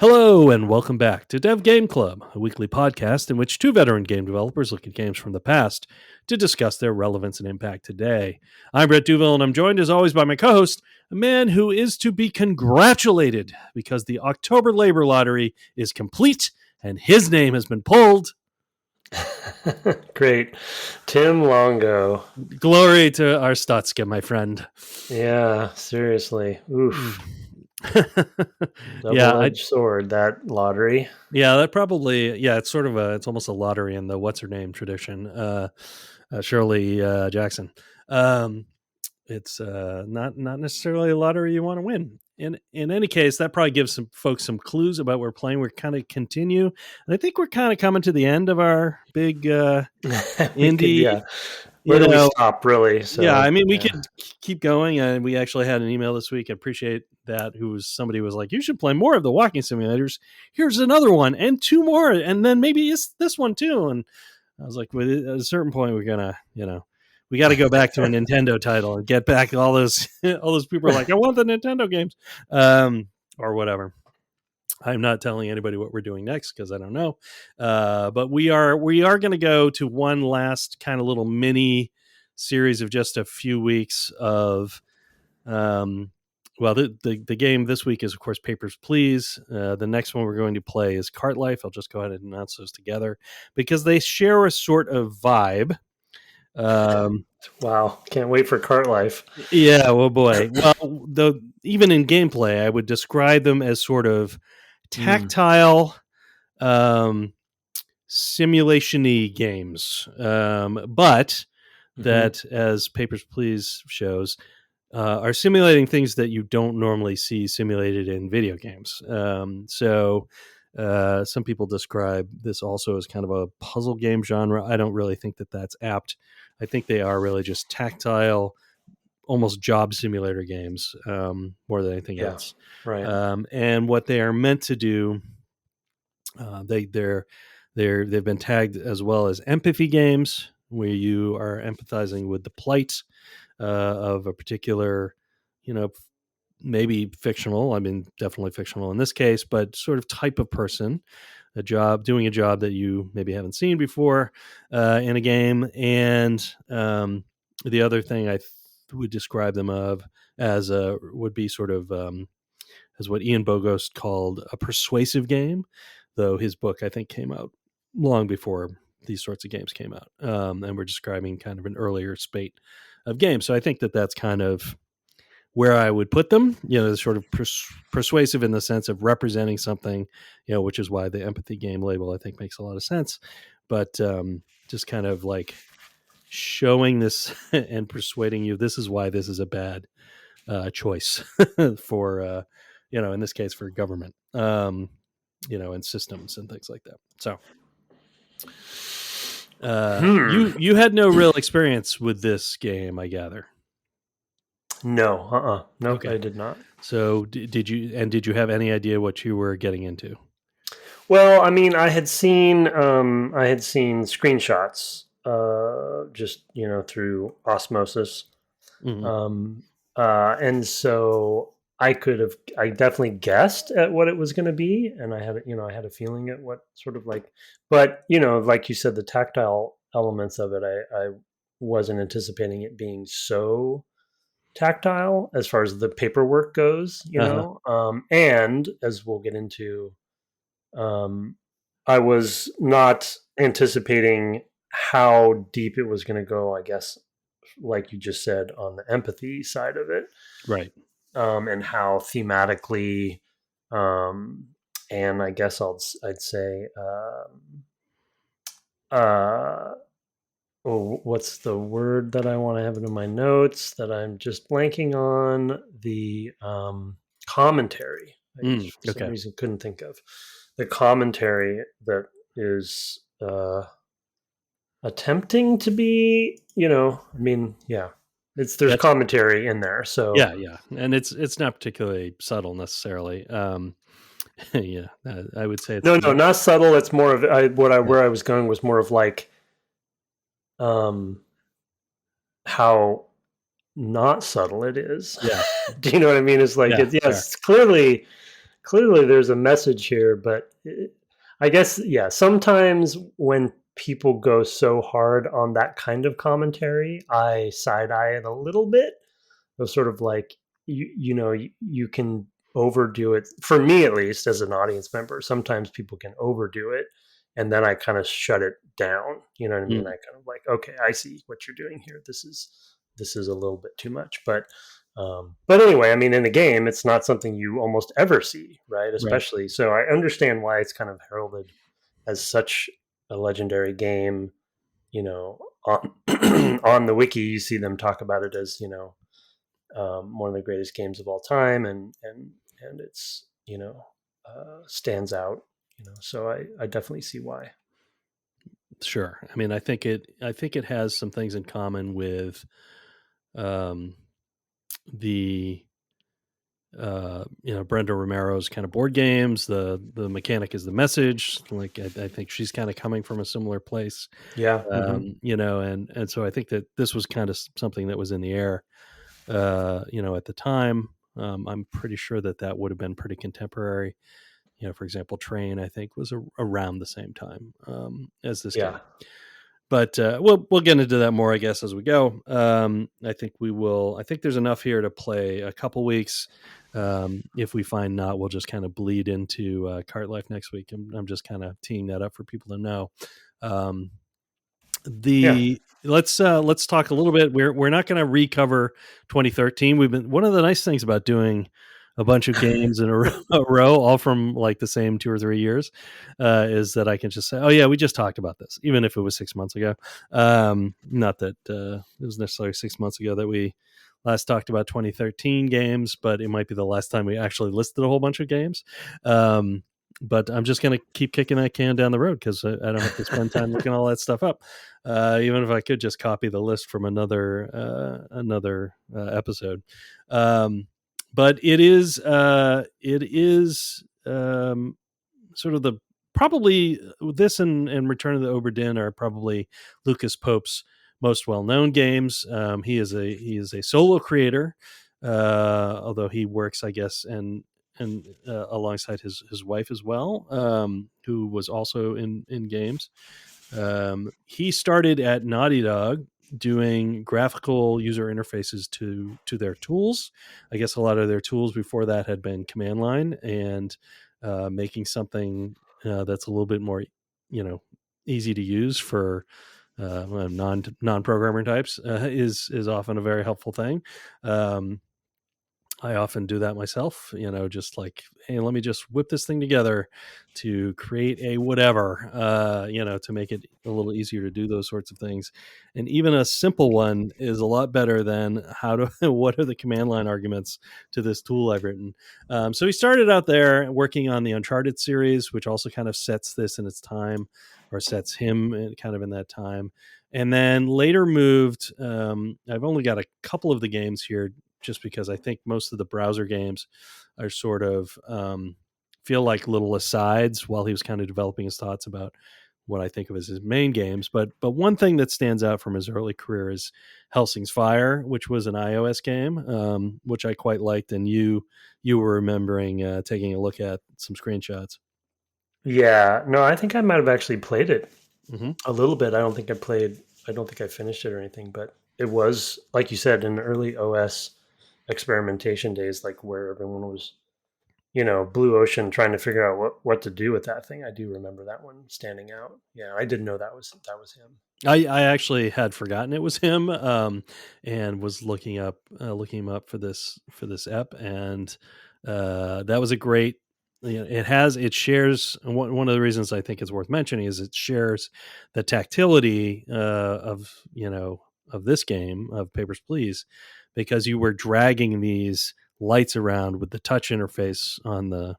Hello, and welcome back to Dev Game Club, a weekly podcast in which two veteran game developers look at games from the past to discuss their relevance and impact today. I'm Brett Duville, and I'm joined as always by my co-host, a man who is to be congratulated because the October Labor Lottery is complete and his name has been pulled. Great. Tim Longo. Glory to our Stotska, my friend. Yeah, seriously. Oof. Yeah, Double-edged sword, that lottery. Yeah, that probably, it's sort of it's almost a lottery in the what's her name tradition. Shirley Jackson. It's not necessarily a lottery you want to win. In any case, that probably gives some folks some clues about where we're playing. We're kind of continue, and I think we're kind of coming to the end of our big indie. Yeah. Where do we stop, really? So, yeah, I mean, we could keep going. And we actually had an email this week. I appreciate that. Somebody was like, you should play more of the walking simulators. Here's another one and two more. And then maybe it's this one too. And I was like, well, at a certain point, we're going to, we got to go back to a Nintendo title and get back all those people are like, I want the Nintendo games or whatever. I'm not telling anybody what we're doing next because I don't know. But we are going to go to one last kind of little mini series of just a few weeks of, the game this week is, of course, Papers, Please. The next one we're going to play is Cart Life. I'll just go ahead and announce those together because they share a sort of vibe. Wow, can't wait for Cart Life. Yeah, well, boy. Well, even in gameplay, I would describe them as sort of tactile simulation-y games, but that, as Papers, Please shows, are simulating things that you don't normally see simulated in video games. So some people describe this also as kind of a puzzle game genre. I don't really think that that's apt. I think they are really just tactile, almost job simulator games more than anything else. Right. And what they are meant to do, they've been tagged as well as empathy games, where you are empathizing with the plight of a particular, maybe fictional. I mean, definitely fictional in this case, but sort of type of person, doing a job that you maybe haven't seen before in a game. And the other thing I would describe them as would be sort of as what Ian Bogost called a persuasive game, though his book, I think, came out long before these sorts of games came out. And we're describing kind of an earlier spate of games. So I think that that's kind of where I would put them, sort of persuasive in the sense of representing something, which is why the empathy game label, I think, makes a lot of sense. But just kind of like showing this and persuading you, this is why this is a bad choice for, in this case, for government, and systems and things like that. So you had no real experience with this game, I gather. No, nope, okay. I did not. So did you have any idea what you were getting into? Well, I mean, I had seen screenshots, just through osmosis, and so I definitely guessed at what it was going to be, and I had a feeling at what sort of like, but like you said, the tactile elements of it, I wasn't anticipating it being so tactile as far as the paperwork goes, and as we'll get into, I was not anticipating how deep it was going to go, I guess, like you just said, on the empathy side of it. Right. And how thematically, and I guess I'd say, what's the word that I want to have in my notes that I'm just blanking on? The commentary. For some reason couldn't think of the commentary that is attempting to be, there's commentary in there. So yeah, and it's not particularly subtle necessarily. I would say no, not subtle. It's more of where I was going was more of like, how not subtle it is. Yeah. Do you know what I mean? It's like, it's clearly clearly there's a message here, but I guess, yeah, sometimes when people go so hard on that kind of commentary, I side eye it a little bit. Of sort of like, you can overdo it. For me, at least, as an audience member, sometimes people can overdo it, and then I kind of shut it down. You know what I mean? Mm, I kind of like, okay, I see what you're doing here. This is a little bit too much, but anyway, I mean, in the game, it's not something you almost ever see, right? right. Especially, so I understand why it's kind of heralded as such a legendary game. You know, on, on the wiki, you see them talk about it as, one of the greatest games of all time, and it's, stands out. So I definitely see why. Sure. I mean, I think it has some things in common with um, the Brenda Romero's kind of board games. The mechanic is the message. Like I think she's kind of coming from a similar place. Yeah. Hmm. And so I think that this was kind of something that was in the air, at the time. I'm pretty sure that would have been pretty contemporary. For example, Train, I think, was around the same time as this Yeah. game. But we'll get into that more, I guess, as we go. I think we will. I think there's enough here to play a couple weeks. If we find not, we'll just kind of bleed into Cart Life next week. I'm just kind of teeing that up for people to know. Um, Yeah. the let's talk a little bit. We're not going to recover 2013. We've been one of the nice things about doing a bunch of games in a row, all from like the same 2 or 3 years, is that I can just say, oh yeah, we just talked about this, even if it was 6 months ago. Not that it was necessarily 6 months ago that we last talked about 2013 games, but it might be the last time we actually listed a whole bunch of games. But I'm just going to keep kicking that can down the road because I don't have to spend time looking all that stuff up. Even if I could just copy the list from another episode. But it is sort of the probably this and Return of the Obra Dinn are probably Lucas Pope's most well-known games. He is a solo creator, although he works, I guess, and alongside his wife as well, who was also in games. He started at Naughty Dog doing graphical user interfaces to their tools. I guess a lot of their tools before that had been command line, and making something that's a little bit more, easy to use for non programmer types is often a very helpful thing. Um, I often do that myself, just like, hey, let me just whip this thing together to create a whatever, to make it a little easier to do those sorts of things. And even a simple one is a lot better than what are the command line arguments to this tool I've written. So he started out there working on the Uncharted series, which also kind of sets this in its time, or sets him kind of in that time. And then later moved, I've only got a couple of the games here just because I think most of the browser games are sort of feel like little asides while he was kind of developing his thoughts about what I think of as his main games. But one thing that stands out from his early career is Helsing's Fire, which was an iOS game, which I quite liked, and you were remembering taking a look at some screenshots. Yeah. No, I think I might have actually played it Hmm. a little bit. I don't think I finished it or anything, but it was, like you said, in the early OS experimentation days, like where everyone was, blue ocean trying to figure out what to do with that thing. I do remember that one standing out. Yeah, I didn't know that was him. I actually had forgotten it was him, and was looking him up for this ep, and that was a great. It shares one of the reasons I think it's worth mentioning is it shares the tactility of this game of Papers Please, because you were dragging these lights around with the touch interface on the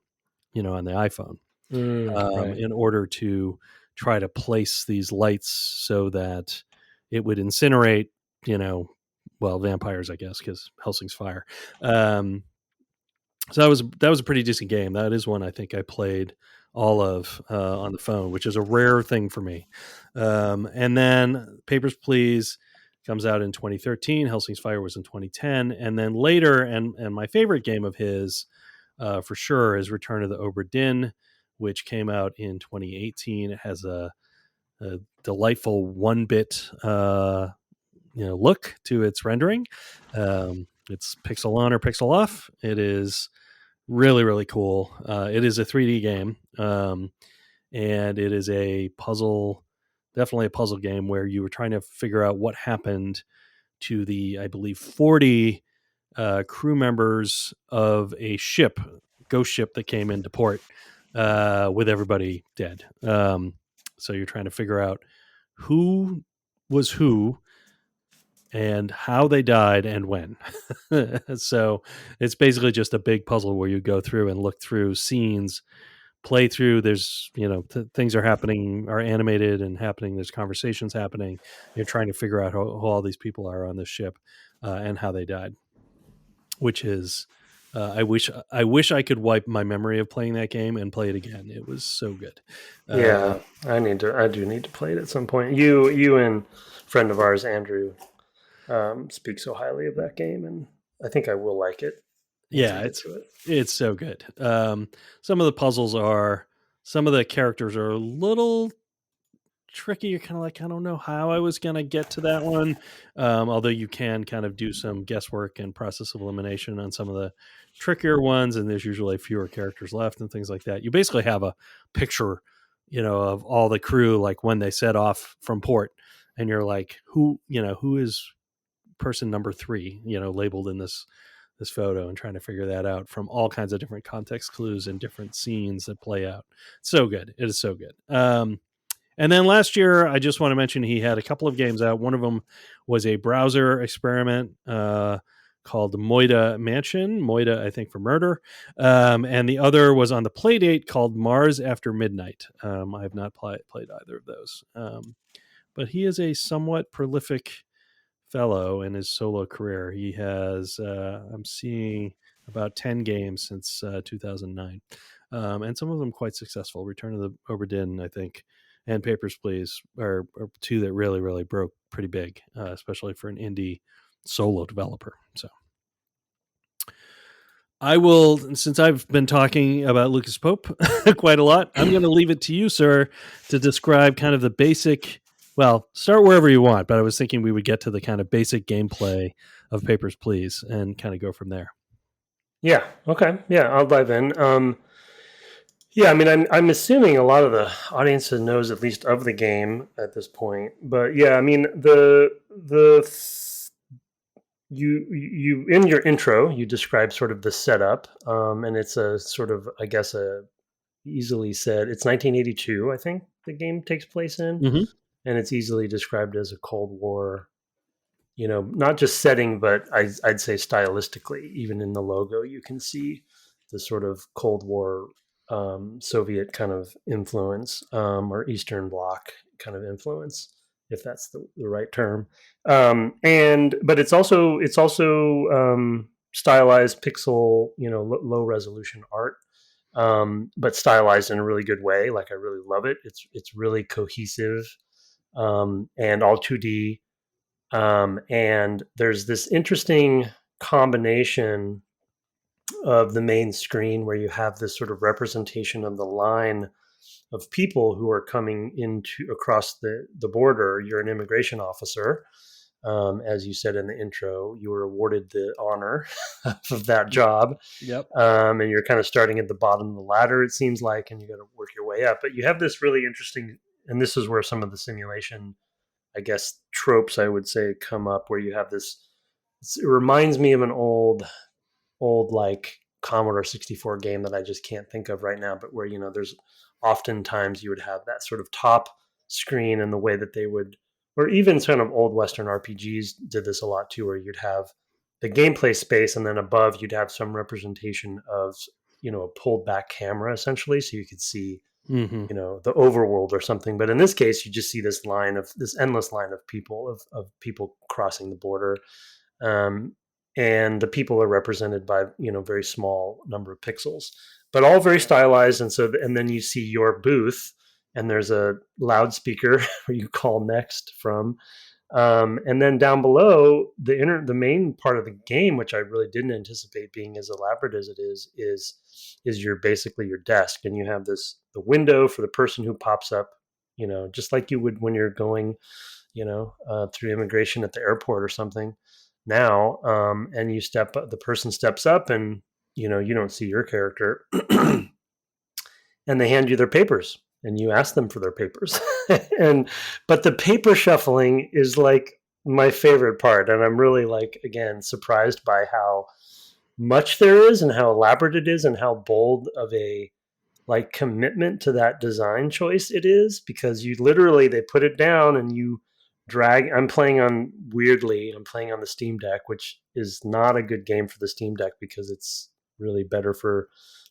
iPhone, Right. in order to try to place these lights so that it would incinerate, vampires, I guess, because Helsing's Fire. Um, so that was a pretty decent game. That is one I think I played all of on the phone, which is a rare thing for me. And then Papers, Please comes out in 2013. Helsing's Fire was in 2010, and then later, and my favorite game of his for sure is Return of the Obra Dinn, which came out in 2018. It has a delightful 1-bit look to its rendering. It's pixel on or pixel off. It is really, really cool. It is a 3D game, and it is a puzzle, definitely a puzzle game where you were trying to figure out what happened to the, I believe, 40 crew members of a ghost ship that came into port with everybody dead. So you're trying to figure out who was who and how they died and when. So it's basically just a big puzzle where you go through and look through scenes, play through. There's, things are happening, are animated and happening. There's conversations happening. You're trying to figure out who all these people are on this ship and how they died, which is, I wish I could wipe my memory of playing that game and play it again. It was so good. Yeah, I do need to play it at some point. You and a friend of ours, Andrew, speak so highly of that game, and I think I will like it. Yeah, it's so good. Some of the puzzles some of the characters are a little tricky. You're kind of like, I don't know how I was going to get to that one. Although you can kind of do some guesswork and process of elimination on some of the trickier ones, and there's usually fewer characters left and things like that. You basically have a picture, of all the crew, like when they set off from port, and you're like, who is person number 3, labeled in this photo, and trying to figure that out from all kinds of different context clues and different scenes that play out. So good. It is so good. And then last year, I just want to mention he had a couple of games out. One of them was a browser experiment called Moida Mansion. Moida, I think, for murder. And the other was on the Playdate called Mars After Midnight. I have not played either of those. But he is a somewhat prolific fellow in his solo career. He has, I'm seeing, about 10 games since 2009. And some of them quite successful. Return of the Obra Dinn, I think, and Papers, Please are two that really, really broke pretty big, especially for an indie solo developer. So I will, since I've been talking about Lucas Pope quite a lot, I'm going to leave it to you, sir, to describe kind of the basic, well, start wherever you want, but I was thinking we would get to the kind of basic gameplay of Papers, Please and kind of go from there. Yeah. Okay. Yeah, I'll dive in. Yeah, I mean, I'm assuming a lot of the audience knows at least of the game at this point, but yeah, I mean, you in your intro you describe sort of the setup, and it's a sort of, I guess, a easily said, it's 1982, I think the game takes place in, and it's easily described as a Cold War, not just setting, but I'd say stylistically, even in the logo, you can see the sort of Cold War Soviet kind of influence, or Eastern Bloc kind of influence, if that's the right term. But it's also stylized pixel, low resolution art, but stylized in a really good way. Like, I really love it. It's really cohesive, and all 2D. And there's this interesting combination of the main screen where you have this sort of representation of the line of people who are coming across the border. You're an immigration officer. As you said in the intro, you were awarded the honor of that job. Yep. And you're kind of starting at the bottom of the ladder, it seems like, and you got to work your way up. But you have this really interesting, and this is where some of the simulation, I guess, tropes, I would say, come up, where you have this. It reminds me of an old like Commodore 64 game that I just can't think of right now, but where, there's oftentimes you would have that sort of top screen, and the way that they would, or even kind of old Western RPGs did this a lot too, where you'd have the gameplay space, and then above you'd have some representation of, a pulled back camera, essentially, so you could see, the overworld or something. But in this case, you just see this endless line of people, of people crossing the border. And the people are represented by, very small number of pixels, but all very stylized. And then you see your booth, and there's a loudspeaker where you call next from, And then down below, the main part of the game, which I really didn't anticipate being as elaborate as it is your basically your desk, and you have the window for the person who pops up, just like you would when you're going, through immigration at the airport or something. Now, and the person steps up, and you don't see your character, and they hand you their papers, and you ask them for their papers. But the paper shuffling is like my favorite part, and I'm really, like, again, surprised by how much there is and how elaborate it is and how bold of a, like, commitment to that design choice it is, because you literally, they put it down and you drag. I'm playing on the Steam Deck, which is not a good game for the Steam Deck because it's really better for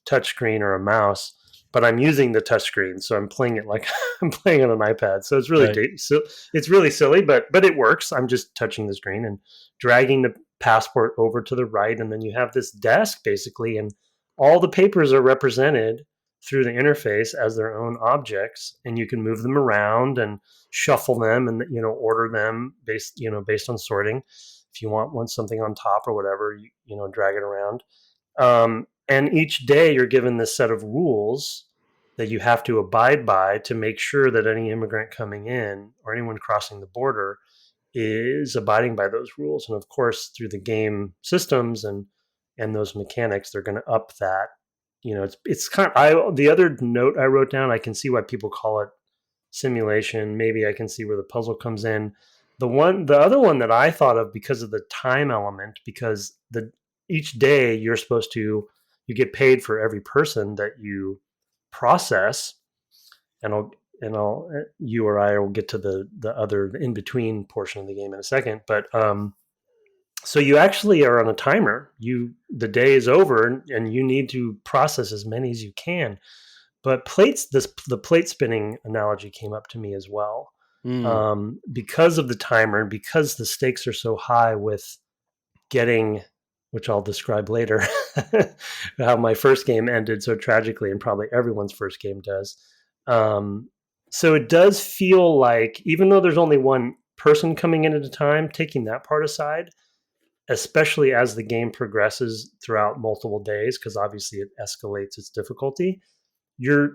touchscreen or a mouse, but I'm using the touchscreen, so I'm playing it like I'm playing on an iPad. So it's really Right. it's really silly, but it works. I'm just touching the screen and dragging the passport over to the right, and then you have this desk basically, and all the papers are represented through the interface as their own objects, and you can move them around and shuffle them, and order them based on sorting. If you want something on top or whatever, drag it around. And each day you're given this set of rules that you have to abide by to make sure that any immigrant coming in or anyone crossing the border is abiding by those rules. And of course, through the game systems and those mechanics, they're going to up that. It's kind of, the other note I wrote down, I can see why people call it simulation. Maybe I can see where the puzzle comes in. The other one that I thought of, because of the time element, because each day you get paid for every person that you process, and you or I will get to the other in between portion of the game in a second. But so you actually are on a timer. The day is over, and you need to process as many as you can. But the plate spinning analogy came up to me as well, Mm. because of the timer, and because the stakes are so high with getting, which I'll describe later, how my first game ended so tragically, and probably everyone's first game does. So it does feel like, even though there's only one person coming in at a time, taking that part aside, especially as the game progresses throughout multiple days, because obviously it escalates its difficulty, you're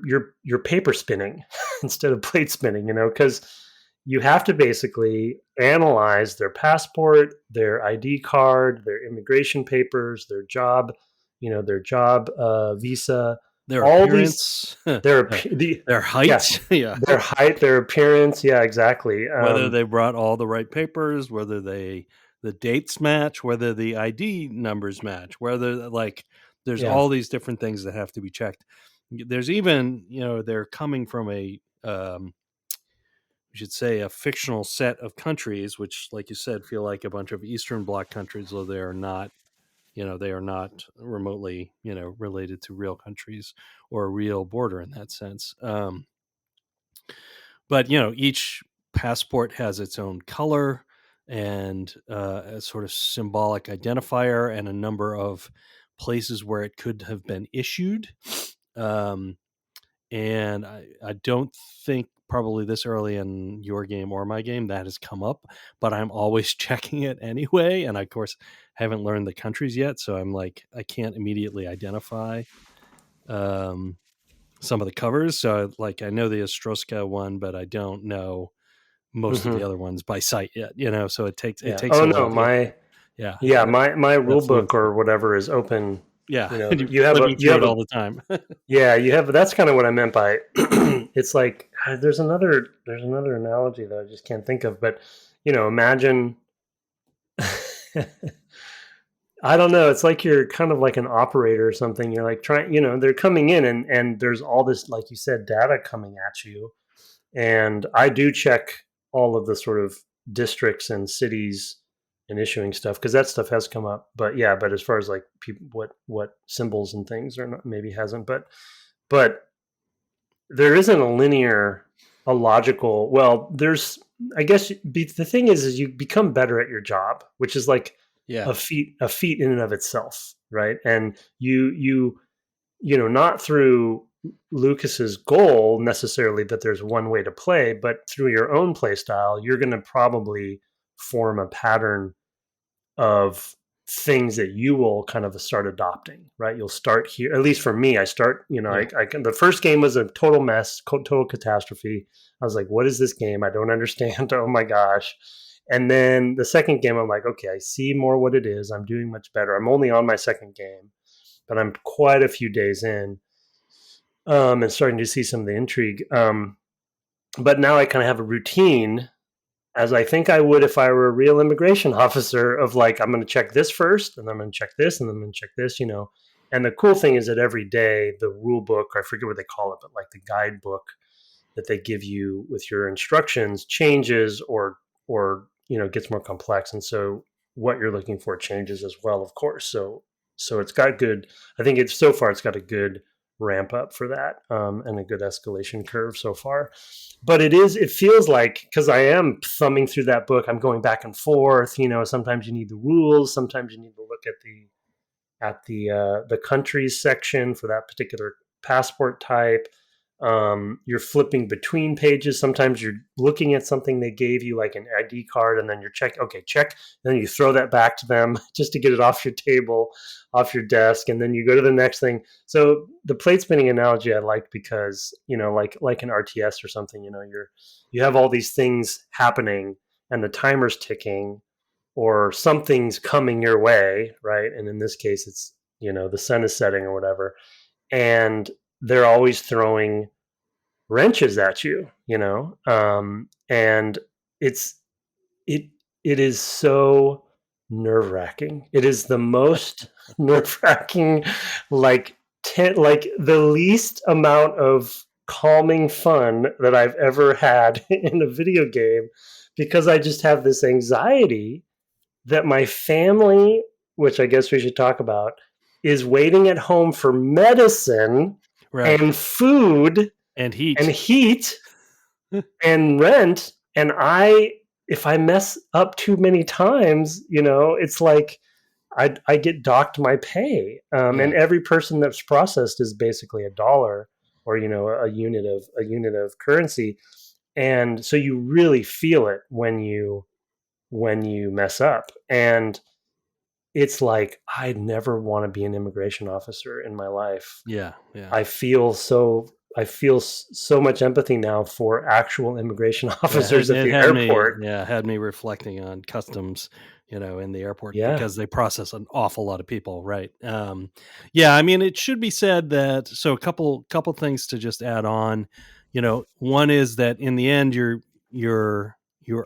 paper spinning instead of plate spinning, because you have to basically analyze their passport, their ID card, their immigration papers, their job, visa, Their all these, appearance, their their yeah, height, yeah. their height, their appearance, yeah, exactly. Whether they brought all the right papers, whether the dates match, whether the ID numbers match, whether, like, there's Yeah. all these different things that have to be checked. There's even, they're coming from we should say, a fictional set of countries, which, like you said, feel like a bunch of Eastern Bloc countries, though they are not. They are not remotely, related to real countries or a real border in that sense. But each passport has its own color and a sort of symbolic identifier and a number of places where it could have been issued. And I don't think probably this early in your game or my game that has come up, but I'm always checking it anyway. And I, of course, haven't learned the countries yet, so I'm like, I can't immediately identify some of the covers. So, like, I know the Ostroska one, but I don't know most of the other ones by sight yet. So it takes Yeah. a Oh while no, to get. my rule That's the book or whatever is open. yeah. You're You have flipping you through have it a all the time. Yeah, you have. That's kind of what I meant by it's like, there's another analogy that I just can't think of, but imagine. I don't know. It's like you're kind of like an operator or something. You're like trying. They're coming in, and there's all this, like you said, data coming at you, and I do check all of the sort of districts and cities and issuing stuff, because that stuff has come up. But yeah, but as far as like people, what symbols and things are not, maybe hasn't, but there isn't a logical. Well, there's, I guess, the thing is you become better at your job, which is like Yeah. a feat in and of itself, right? And not through Lucas's goal necessarily that there's one way to play, but through your own play style, you're going to probably form a pattern of things that you will kind of start adopting, right? You'll start here, at least for me, I start, Yeah. I can, the first game was a total mess, total catastrophe. I was like, what is this game? I don't understand. Oh my gosh. And then the second game, I'm like, okay, I see more what it is. I'm doing much better. I'm only on my second game, but I'm quite a few days in, and starting to see some of the intrigue. But now I kind of have a routine, as I think I would if I were a real immigration officer, of like, I'm going to check this first, and I'm going to check this, and then I'm going to check this, you know. And the cool thing is that every day, the rule book, I forget what they call it, but like the guidebook that they give you with your instructions changes, or, you know, gets more complex. And so what you're looking for changes as well, of course. So it's got good, I think it's, so far, it's got a good ramp up for that, and a good escalation curve so far. But it feels like, because I am thumbing through that book, I'm going back and forth, you know. Sometimes you need the rules, sometimes you need to look at the countries section for that particular passport type. You're flipping between pages. Sometimes you're looking at something they gave you, like an ID card, and then you're checking, okay, check. And then you throw that back to them just to get it off your table, off your desk, and then you go to the next thing. So the plate spinning analogy I like, because, you know, like an RTS or something, you know, you have all these things happening, and the timer's ticking, or something's coming your way, right? And in this case, it's, you know, the sun is setting or whatever, and they're always throwing wrenches at you, you know. And it's it it is so nerve wracking. It is the most nerve wracking, like like the least amount of calming fun that I've ever had in a video game, because I just have this anxiety that my family, which I guess we should talk about, is waiting at home for medicine Right. and food And and heat. heat and rent. And if I mess up too many times, you know, it's like I get docked my pay. And Yeah. every person that's processed is basically a dollar, or, you know, a unit of currency. And so you really feel it when you mess up. And it's like, I'd never want to be an immigration officer in my life. Yeah. Yeah. I feel so much empathy now for actual immigration Yeah, officers at it the had me. airport. Yeah, had me reflecting on customs, you know, in the airport, Yeah. because they process an awful lot of people, right? Yeah, I mean, it should be said that. So, a couple things to just add on. You know, one is that in the end, you're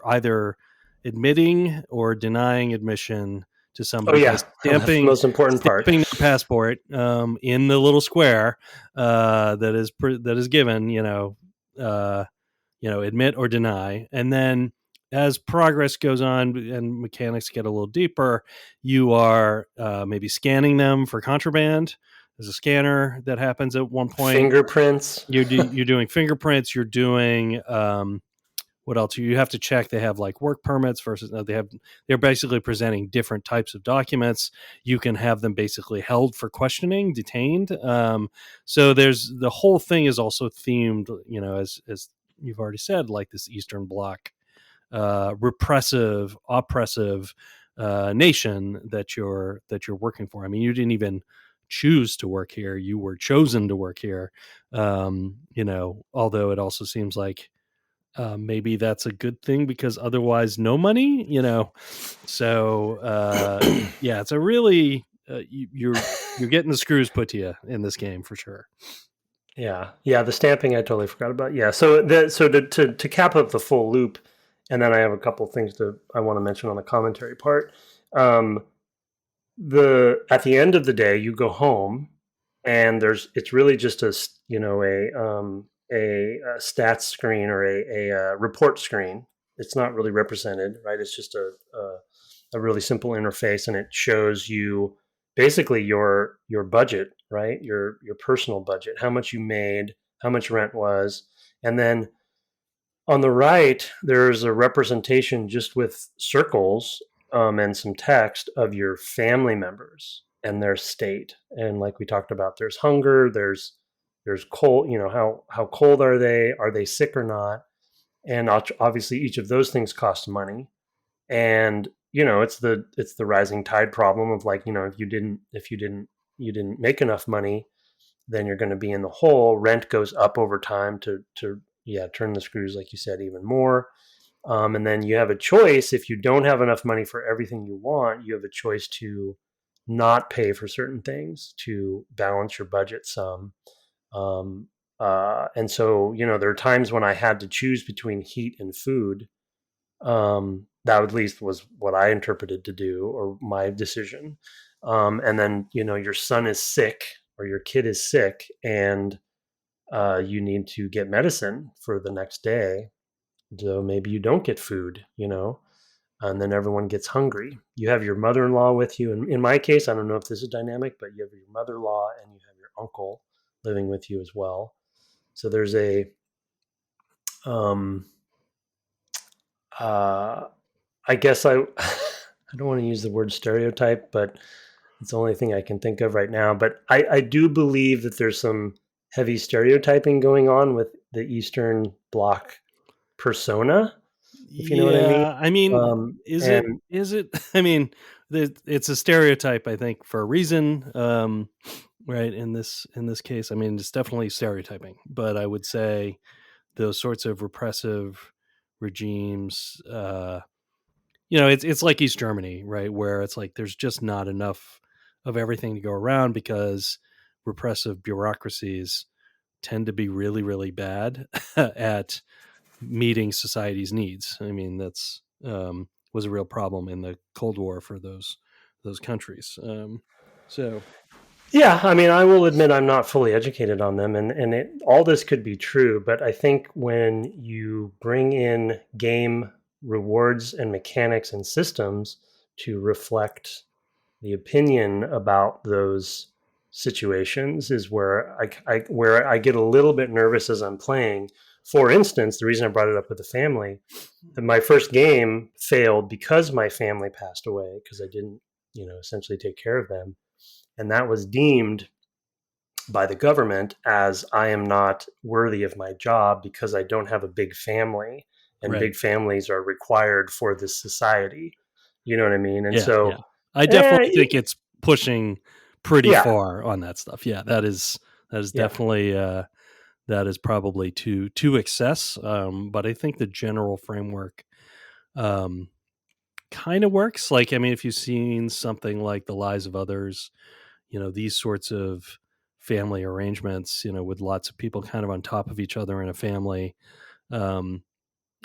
either admitting or denying admission to Oh somebody by yeah, that's the most important part. stamping their passport, in the little square, that is given. Uh, admit or deny. And then as progress goes on and mechanics get a little deeper, you are maybe scanning them for contraband. There's a scanner that happens at one point. Fingerprints. You're doing fingerprints. You're doing what else? You have to check. They have like work permits versus they're basically presenting different types of documents. You can have them basically held for questioning, detained. So there's the whole thing is also themed, as you've already said, like this Eastern Bloc, repressive, oppressive nation that you're working for. I mean, you didn't even choose to work here; you were chosen to work here. Although it also seems like maybe that's a good thing, because otherwise, no money. So yeah, it's a really you're getting the screws put to you in this game for sure. Yeah, the stamping I totally forgot about. Yeah, so to cap up the full loop, and then I have a couple things I want to mention on the commentary part. Um, the At the end of the day, you go home, and it's really just a stats screen, or a report screen. It's not really represented, right? It's just a really simple interface, and it shows you basically your budget, right? Your personal budget, how much you made, how much rent was. And then on the right, there's a representation just with circles, and some text of your family members and their state. And like we talked about, there's hunger, there's cold. How cold are they? Are they sick or not? And obviously, each of those things costs money. And it's the rising tide problem of, like, if you didn't make enough money, then you're going to be in the hole. Rent goes up over time to yeah, turn the screws, like you said, even more. And then you have a choice. If you don't have enough money for everything you want, you have a choice to not pay for certain things to balance your budget some. um, and so, there are times when I had to choose between heat and food. That at least was what I interpreted to do, or my decision. And then, your son is sick, or your kid is sick, and you need to get medicine for the next day. So maybe you don't get food, and then everyone gets hungry. You have your mother-in-law with you. And in my case, I don't know if this is dynamic, but you have your mother-in-law and you have your uncle living with you as well. So there's um, uh, I guess I don't want to use the word stereotype, but it's the only thing I can think of right now. But I do believe that there's some heavy stereotyping going on with the Eastern Bloc persona, if you know what I mean. Yeah, I mean, is it? And Is it? I mean, it's a stereotype, I think, for a reason, right? In this case, I mean, it's definitely stereotyping. But I would say those sorts of repressive regimes, it's like East Germany, right, where it's like there's just not enough of everything to go around because repressive bureaucracies tend to be really, really bad at meeting society's needs. I mean, that's was a real problem in the Cold War for those countries. So yeah, I mean, I will admit I'm not fully educated on them, and all this could be true, but I think when you bring in game rewards and mechanics and systems to reflect the opinion about those situations is where I get a little bit nervous as I'm playing. For instance, the reason I brought it up with the family, that my first game failed because my family passed away, because I didn't, essentially take care of them, and that was deemed by the government as I am not worthy of my job because I don't have a big family, and right, big families are required for this society. You know what I mean? And yeah, so, yeah, I definitely eh, think it's pushing pretty yeah, far on that stuff. Yeah, that is yeah, definitely that is probably to excess. But I think the general framework um, kind of works. Like, I mean, if you've seen something like The Lives of Others, these sorts of family arrangements, with lots of people kind of on top of each other in a family, um,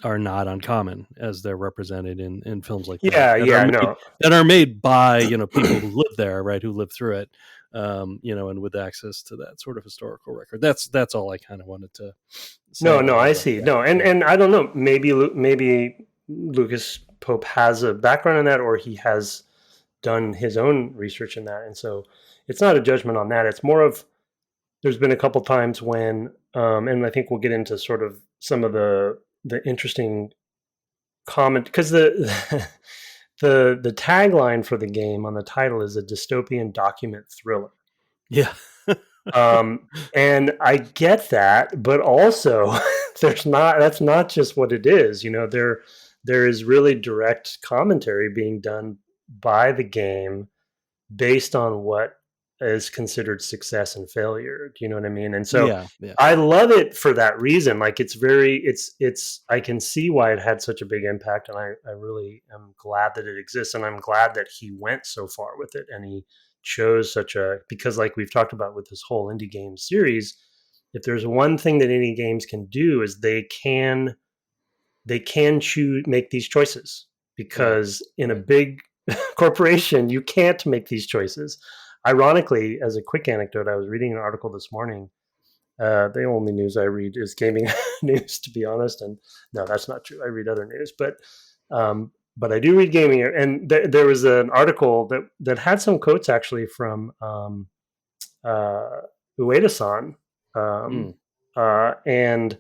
are not uncommon as they're represented in films like that yeah, yeah. No, that are made by people who live there, right, who lived through it, and with access to that sort of historical record. That's all I kind of wanted to say no, no. I about see. that. No, and Yeah, and I don't know. Maybe Lucas Pope has a background in that, or he has done his own research in that, and so it's not a judgment on that. It's more of, there's been a couple times when, and I think we'll get into sort of some of the interesting comment, because the tagline for the game on the title is a dystopian document thriller. yeah, And I get that, but also that's not just what it is. There is really direct commentary being done by the game based on what is considered success and failure. Do you know what I mean? And so yeah, yeah, I love it for that reason. Like, it's I can see why it had such a big impact, and I really am glad that it exists, and I'm glad that he went so far with it, and he chose because, like we've talked about with this whole indie game series, if there's one thing that indie games can do, is they can choose make these choices, right, because in a right. big corporation you can't make these choices. Ironically, as a quick anecdote, I was reading an article this morning. The only news I read is gaming news, to be honest, and no, that's not true. I read other news, but I do read gaming, and there was an article that had some quotes actually from uh, Ueda-san, Mm, um, and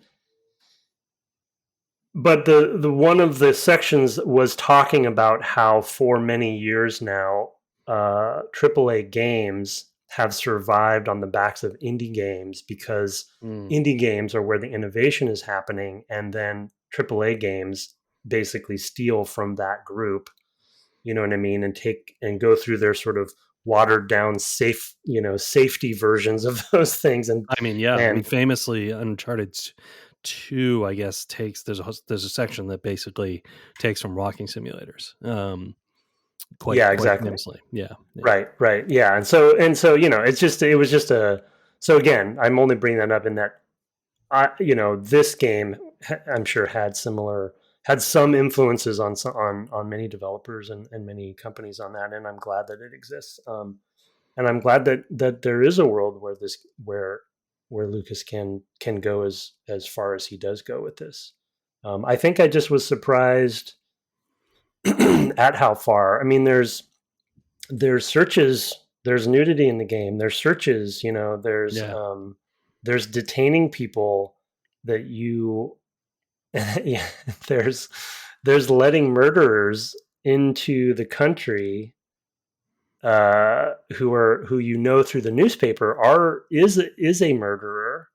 but the one of the sections was talking about how for many years now, AAA games have survived on the backs of indie games, because mm, indie games are where the innovation is happening, and then AAA games basically steal from that group, you know what I mean, and take and go through their sort of watered down safety versions of those things. I mean, yeah. I mean, And famously, Uncharted 2, I guess, takes there's a section that basically takes from walking simulators. yeah, Quite exactly. famously. Yeah. Yeah. Right, yeah. And so it was just a so again, I'm only bringing that up in that this game, I'm sure, had some influences on many developers and many companies on that, and I'm glad that it exists. And I'm glad that there is a world where Lucas can go as far as he does go with this. I think I just was surprised at how far. I mean, there's searches, there's nudity in the game, there's searches, Yeah. there's detaining people that you yeah, there's letting murderers into the country, who through the newspaper is a murderer.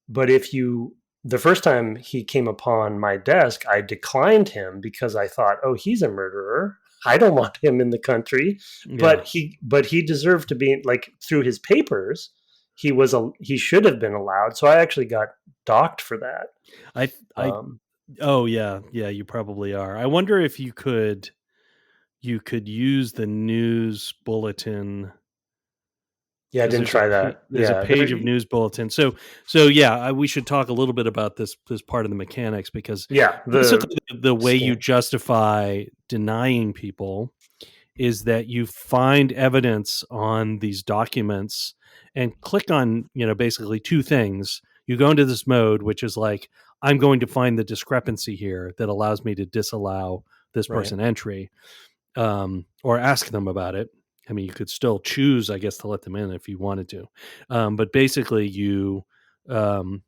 But if you the first time he came upon my desk, I declined him because I thought, oh, he's a murderer. I don't want him in the country. Yeah. But he deserved to be, like, through his papers. He should have been allowed. So I actually got docked for that. I Um, Oh, yeah. Yeah, you probably are. I wonder if you could use the news bulletin, yeah, I because didn't try that. there's a Yeah, page of news bulletin. So yeah, we should talk a little bit about this part of the mechanics, because yeah, the basically the way you scan. justify denying people is that you find evidence on these documents and click on, basically two things. You go into this mode, which is like, I'm going to find the discrepancy here that allows me to disallow this Right. person entry, or ask them about it. I mean, you could still choose, I guess, to let them in if you wanted to. But basically, um,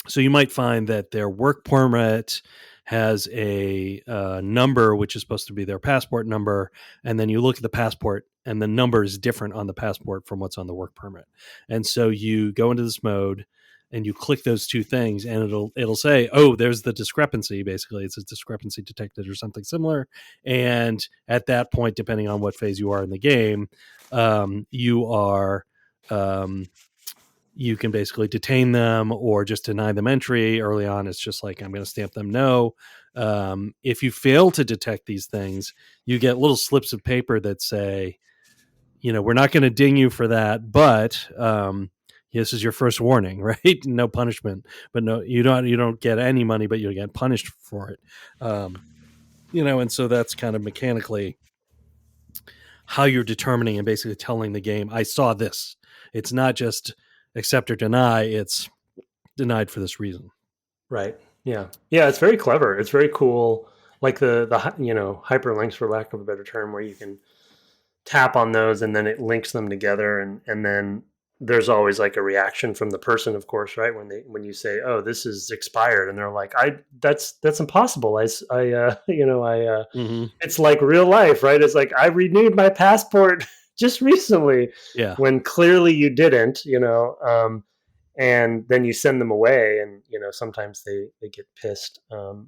so you might find that their work permit has a number, which is supposed to be their passport number, and then you look at the passport, and the number is different on the passport from what's on the work permit. And so you go into this mode and you click those two things, and it'll say, oh, there's the discrepancy. Basically, it's a discrepancy detected or something similar. And at that point, depending on what phase you are in the game, you are you can basically detain them or just deny them entry. Early on, it's just like, I'm going to stamp them no. If you fail to detect these things, you get little slips of paper that say, we're not going to ding you for that, but this is your first warning, right? No punishment, but no, you don't get any money, but you get punished for it. And so that's kind of mechanically how you're determining and basically telling the game, I saw this. It's not just accept or deny, it's denied for this reason. Right. Yeah. Yeah. It's very clever. It's very cool. Like the hyperlinks, for lack of a better term, where you can tap on those and then it links them together, and then there's always like a reaction from the person, of course, right? When you say, oh, this is expired, and they're like, that's impossible. Mm-hmm. It's like real life, right? It's like, I renewed my passport just recently, Yeah. when clearly you didn't, and then you send them away, and sometimes they get pissed,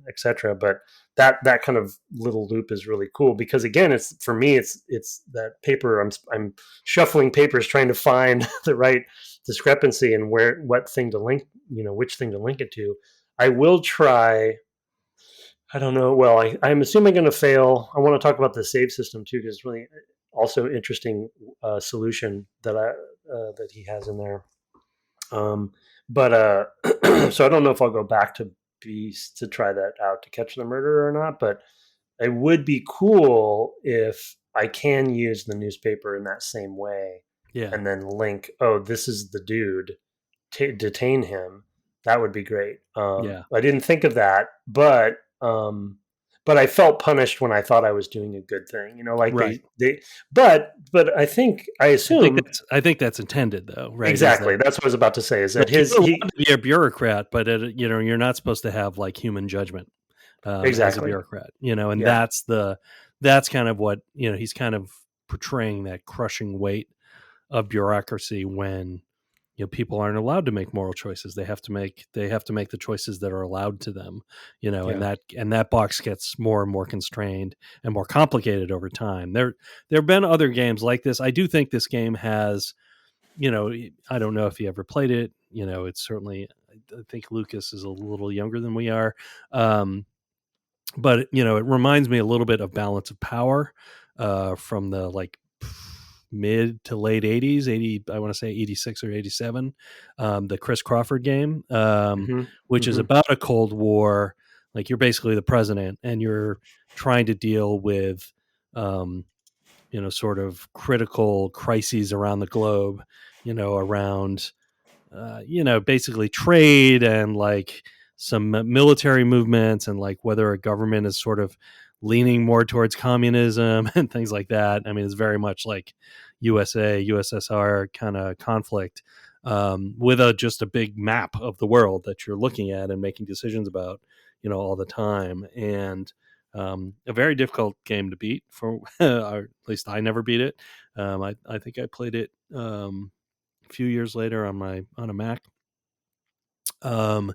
etc. But that kind of little loop is really cool, because again, it's for me, it's that paper. I'm shuffling papers trying to find the right discrepancy and what thing to link, which thing to link it to. I will try. I don't know. Well, I'm assuming going to fail. I want to talk about the save system too, because it's really also interesting solution that he has in there. But so I don't know if I'll go back to Beast to try that out to catch the murderer or not. But it would be cool if I can use the newspaper in that same way, Yeah. and then link, oh, this is the dude, detain him. That would be great. Yeah. I didn't think of that, but I felt punished when I thought I was doing a good thing. Like Right. but I assume I think that's intended, though, right? Is exactly. that That's what I was about to say. Is that you're allowed he to be a bureaucrat, but you're not supposed to have like human judgment, as a exactly. bureaucrat, and Yeah. that's kind of what, he's kind of portraying, that crushing weight of bureaucracy when people aren't allowed to make moral choices. They have to make the choices that are allowed to them, and Yeah. that box gets more and more constrained and more complicated over time. There have been other games like this. I do think this game has, I don't know if you ever played it. It's certainly, I think Lucas is a little younger than we are. But it reminds me a little bit of Balance of Power, from the like mid to late 80s, 80, I want to say 86 or 87, the Chris Crawford game, Hmm. which is Hmm. about a Cold War. Like, you're basically the president and you're trying to deal with, um, sort of critical crises around the globe, around, basically trade and like some military movements, and like whether a government is sort of leaning more towards communism and things like that. I mean, it's very much like USSR kind of conflict, with just a big map of the world that you're looking at and making decisions about, all the time. And a very difficult game to beat, for or at least I never beat it. I think I played it, a few years later on a Mac. Um,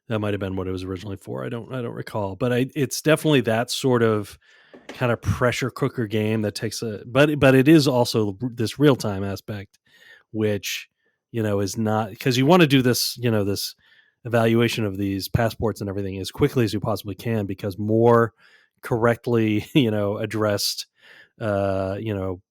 that might have been what it was originally for. I don't recall, but it's definitely that sort of kind of pressure cooker game that takes but it is also this real time aspect, which is not, because you want to do this, this evaluation of these passports and everything as quickly as you possibly can, because more correctly addressed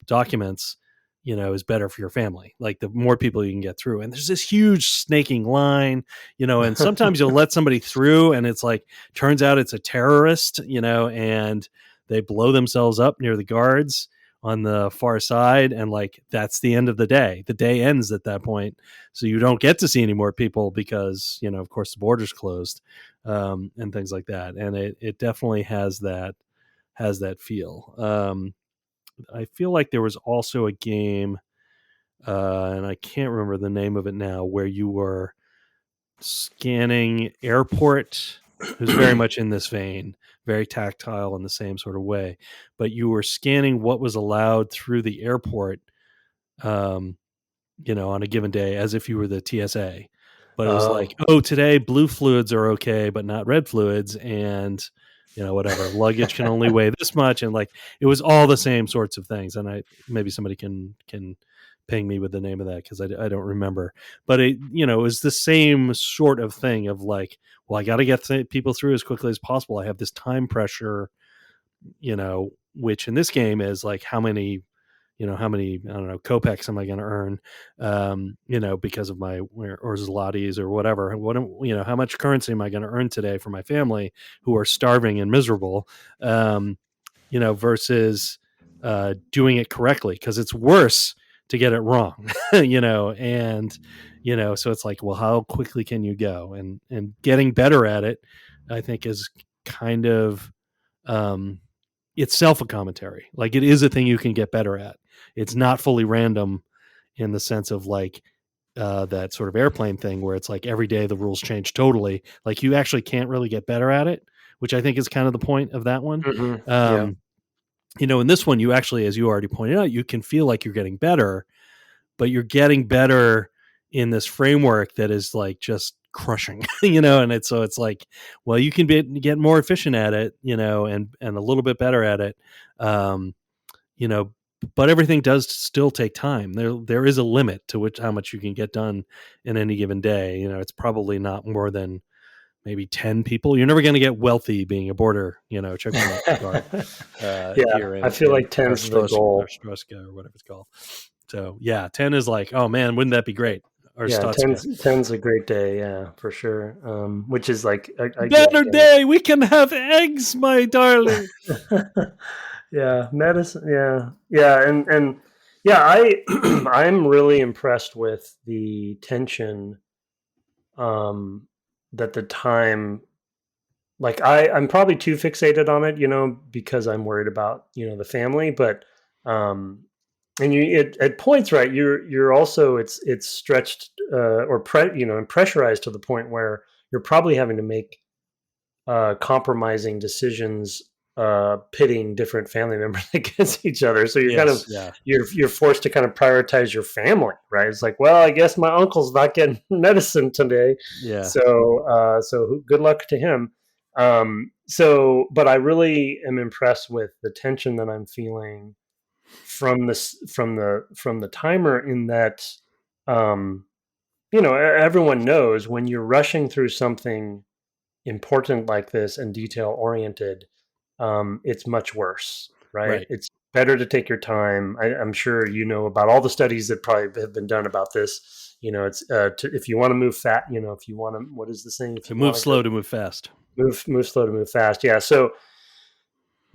documents is better for your family. Like, the more people you can get through, and there's this huge snaking line, and sometimes you'll let somebody through and it's like, turns out it's a terrorist, and they blow themselves up near the guards on the far side, and like, that's the end of the day. The day ends at that point, so you don't get to see any more people because of course the border's closed, and things like that. And it definitely has that feel. I feel like there was also a game, and I can't remember the name of it now, where you were scanning airport. It was very much in this vein, very tactile in the same sort of way, but you were scanning what was allowed through the airport, um, on a given day, as if you were the TSA. But it was like, Oh. oh, today blue fluids are okay, but not red fluids, and whatever, luggage can only weigh this much, and like, it was all the same sorts of things. And maybe somebody can ping me with the name of that, because I don't remember. But it was the same sort of thing of like, well, I got to get people through as quickly as possible. I have this time pressure, which in this game is like, how many I don't know kopecks am I going to earn, because of my, or zlotys or whatever. How much currency am I going to earn today for my family who are starving and miserable, versus doing it correctly, because it's worse to get it wrong, and so it's like, well, how quickly can you go, and getting better at it, I think, is kind of, um, itself a commentary. Like, it is a thing you can get better at. It's not fully random in the sense of like, that sort of airplane thing where it's like every day the rules change totally. Like, you actually can't really get better at it, which I think is kind of the point of that one. Hmm. Yeah. Um, in this one, you actually, as you already pointed out, you can feel like you're getting better, but you're getting better in this framework that is like just crushing, and it's like, well, you can get more efficient at it, and a little bit better at it, um, you know, but everything does still take time. There is a limit to how much you can get done in any given day. It's probably not more than maybe 10 people. You're never going to get wealthy being a border, checkpoint guard, Yeah, here I in feel like 10's the Or goal. Struska, or whatever it's called. So yeah, 10 is like, oh man, wouldn't that be great? Or Yeah, Stotska. 10's a great day, yeah, for sure. Which is like I get Better day, we can have eggs, my darling. it. Yeah, medicine. Yeah, yeah, and yeah, I'm really impressed with the tension, um, that the time. Like, I'm probably too fixated on it, because I'm worried about the family, but um, and at points, right, you're also, it's stretched, or and pressurized to the point where you're probably having to make compromising decisions pitting different family members against each other. So you're kind of Yes. Yeah. you're forced to kind of prioritize your family, right? It's like, well, I guess my uncle's not getting medicine today, Yeah. so good luck to him. But I really am impressed with the tension that I'm feeling from the timer, in that um, everyone knows when you're rushing through something important like this and detail oriented, it's much worse, right? Right. It's better to take your time. I'm sure you know about all the studies that probably have been done about this. It's if you want to move fat, if you want to, what is the saying? If To you move want to go slow to move fast. move slow to move fast. Yeah. So,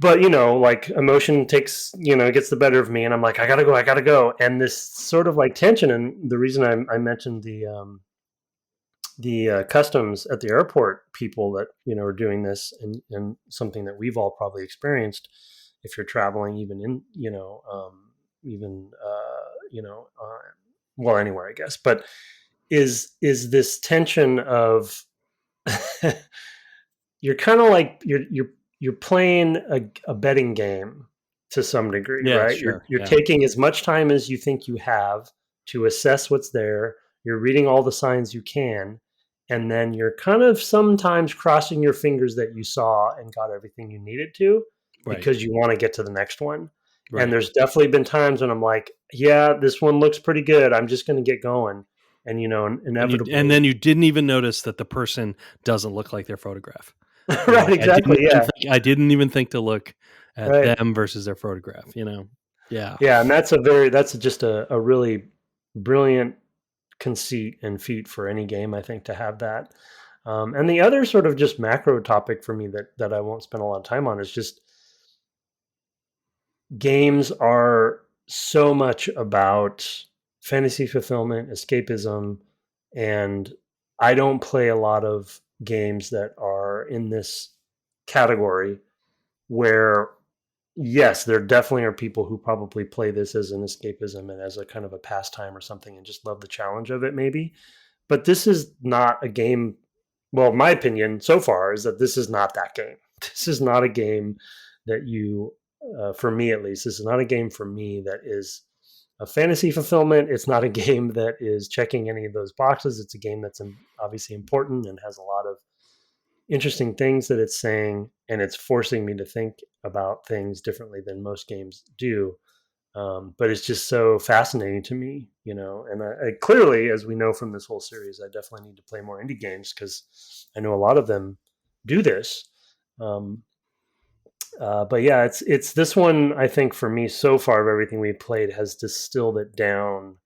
but like emotion gets the better of me, and I'm like, I gotta go. And this sort of like tension, and the reason I mentioned the customs at the airport people that are doing this, and something that we've all probably experienced if you're traveling, even in even well, anywhere, I guess. But is this tension of you're kind of like you're playing a betting game to some degree, Yeah. right? You're Sure. you're Yeah. taking as much time as you think you have to assess what's there. You're reading all the signs you can, and then you're kind of sometimes crossing your fingers that you saw and got everything you needed to, Right. because you want to get to the next one. And Right. there's definitely been times when I'm like, yeah, this one looks pretty good. I'm just going to get going. And And inevitably, then you didn't even notice that the person doesn't look like their photograph. right, Like exactly, yeah, I didn't even think to look at right. them versus their photograph. Yeah. Yeah, and that's just a really brilliant conceit and feat for any game, I think, to have that. And the other sort of just macro topic for me that I won't spend a lot of time on is just games are so much about fantasy fulfillment, escapism, and I don't play a lot of games that are in this category where, yes, there definitely are people who probably play this as an escapism and as a kind of a pastime or something and just love the challenge of it, maybe. But this is not a game. Well, my opinion so far is that this is not that game. This is not a game that for me at least, this is not a game for me that is a fantasy fulfillment. It's not a game that is checking any of those boxes. It's a game that's obviously important and has a lot of interesting things that it's saying, and it's forcing me to think about things differently than most games do. But it's just so fascinating to me, and I clearly, as we know from this whole series, I definitely need to play more indie games because I know a lot of them do this. Um, but yeah, it's this one, I think, for me so far of everything we played has distilled it down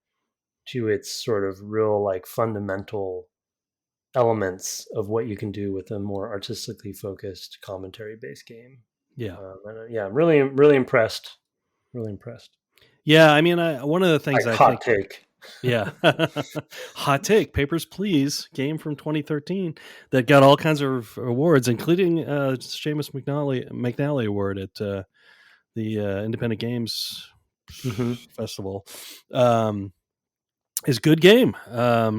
to its sort of real like fundamental elements of what you can do with a more artistically focused commentary based game. Yeah. Yeah, I'm really impressed. Really impressed. Yeah. I mean, one of the things Like, I hot think, take. yeah. Hot take, Papers, Please, game from 2013 that got all kinds of awards, including Seamus McNally Award at the Independent Games Hmm. Festival. Is a good game.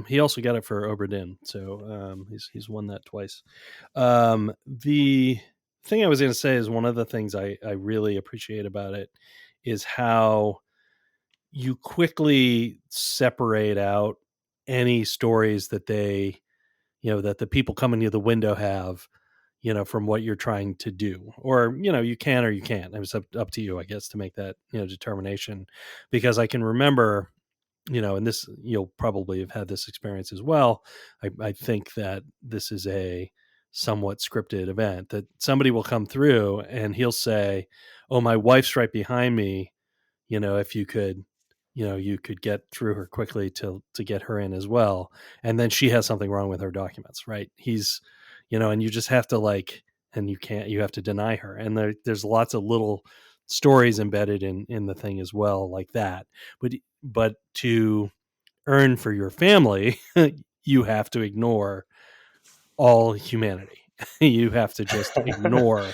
He also got it for Obra Dinn, so he's won that twice. The thing I was going to say is one of the things I really appreciate about it is how you quickly separate out any stories that that the people coming to the window have, from what you're trying to do, or you can or you can't. It was up to you, I guess, to make that determination, because I can remember, and this, you'll probably have had this experience as well. I think that this is a somewhat scripted event, that somebody will come through and he'll say, "Oh, my wife's right behind me. If you could, you could get through her quickly to get her in as well." And then she has something wrong with her documents, right? And you just have to and you have to deny her. And there's lots of little stories embedded in the thing as well, like that. But to earn for your family, you have to ignore all humanity. You have to just ignore,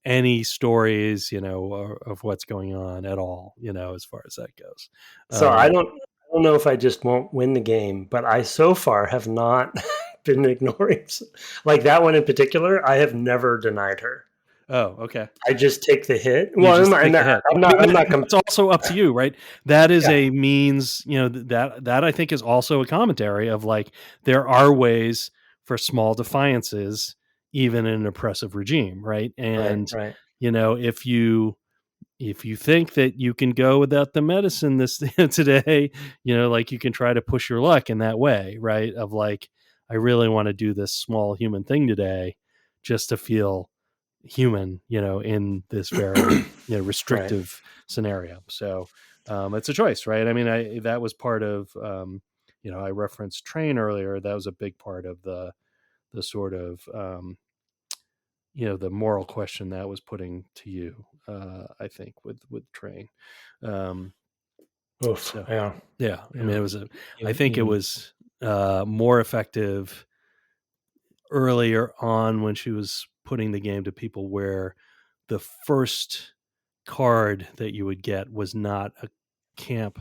any stories, of what's going on at all, as far as that goes. So I Um, don't know if I just won't win the game, but I so far have not been ignoring like that one in particular. I have never denied her. Oh, okay. I just take the hit. You Well, just take the hit. I'm I not. mean, I'm not. it's also up to you, right? That is Yeah. a means, that I think is also a commentary of like there are ways for small defiances, even in an oppressive regime, right? Right. And Right. if you think that you can go without the medicine this today, like you can try to push your luck in that way, right? Of like, I really want to do this small human thing today just to feel human, in this very, Right. restrictive scenario. So it's a choice, right? I mean, that was part of, I referenced Train earlier. That was a big part of the sort of, the moral question that was putting to you, I think with Train. Um, Oof. so Yeah. yeah, I mean, Yeah. I think it You. was more effective earlier on when she was putting the game to people where the first card that you would get was not a camp.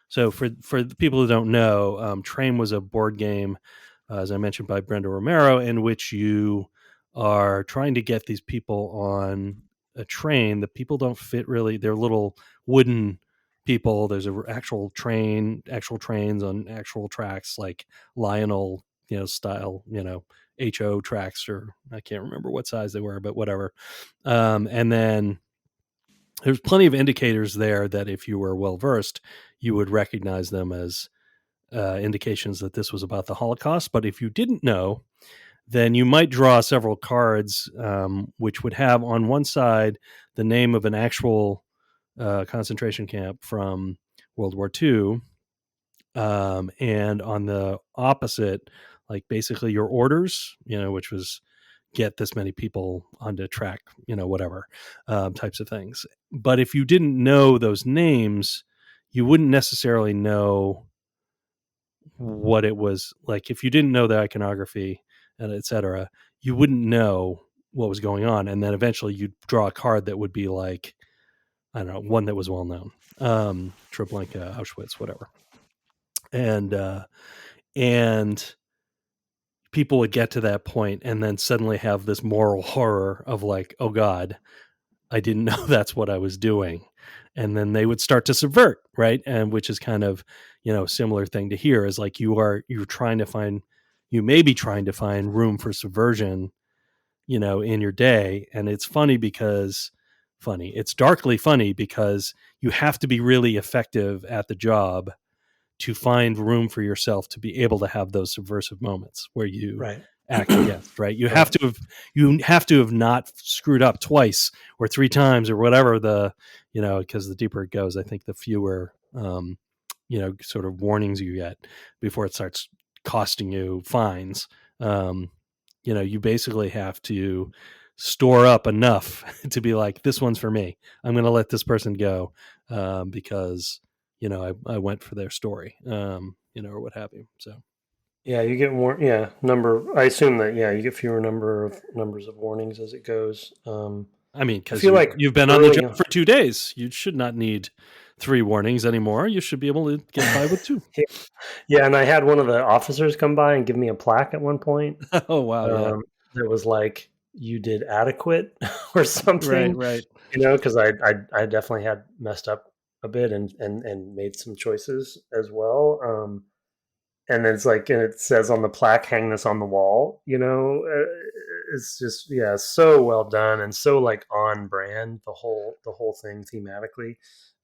So for the people who don't know, Train was a board game, as I mentioned, by Brenda Romero, in which you are trying to get these people on a train. The people don't fit really; they're little wooden people. There's a actual trains on actual tracks, like Lionel, style, HO tracks, or I can't remember what size they were, but whatever. And then there's plenty of indicators there that if you were well versed, you would recognize them as indications that this was about the Holocaust. But if you didn't know, then you might draw several cards, which would have on one side the name of an actual concentration camp from World War II, and on the opposite, like basically your orders, which was get this many people onto track, whatever, types of things. But if you didn't know those names, you wouldn't necessarily know what it was like. If you didn't know the iconography and et cetera, you wouldn't know what was going on. And then eventually you'd draw a card that would be like, I don't know, one that was well known, Treblinka, Auschwitz, whatever. And people would get to that point and then suddenly have this moral horror of like, oh God, I didn't know that's what I was doing. And then they would start to subvert, right? And which is kind of, similar thing to here is like you're trying to find, you may be trying to find room for subversion, in your day. And it's it's darkly funny because you have to be really effective at the job to find room for yourself to be able to have those subversive moments where you Right. act against, right? You have Right. to have not screwed up twice or three times or whatever because the deeper it goes, I think the fewer sort of warnings you get before it starts costing you fines. You basically have to store up enough to be like, this one's for me. I'm going to let this person go, because I went for their story, or what have you. So Yeah, you get more. Yeah, number. I assume that. Yeah, you get fewer numbers of warnings as it goes. I mean, I because feel like you've been on the early. job for 2 days, you should not need three warnings anymore. You should be able to get by with two. Yeah, and I had one of the officers come by and give me a plaque at one point. Oh wow, yeah, That was like, "You did adequate" or right, something. right. Because I definitely had messed up a bit and made some choices as well. And it's like, and it says on the plaque, "Hang this on the wall." It's just, yeah, so well done and so like on brand, the whole thing thematically.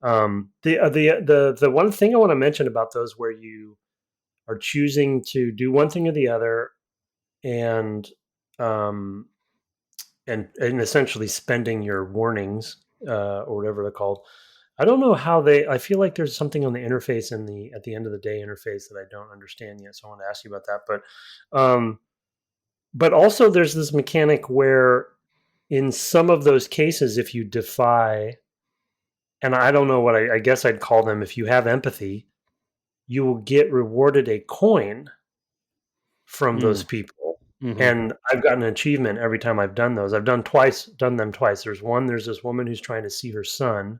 The one thing I want to mention about those where you are choosing to do one thing or the other, and um and essentially spending your warnings, or whatever they're called. I don't know how they. I feel like there's something on the interface in the at the end of the day interface that I don't understand yet. So I want to ask you about that. But also there's this mechanic where in some of those cases, if you defy, and I don't know what I guess I'd call them, if you have empathy, you will get rewarded a coin from those Mm, people. hmm. And I've gotten an achievement every time I've done those. I've done them twice. There's this woman who's trying to see her son,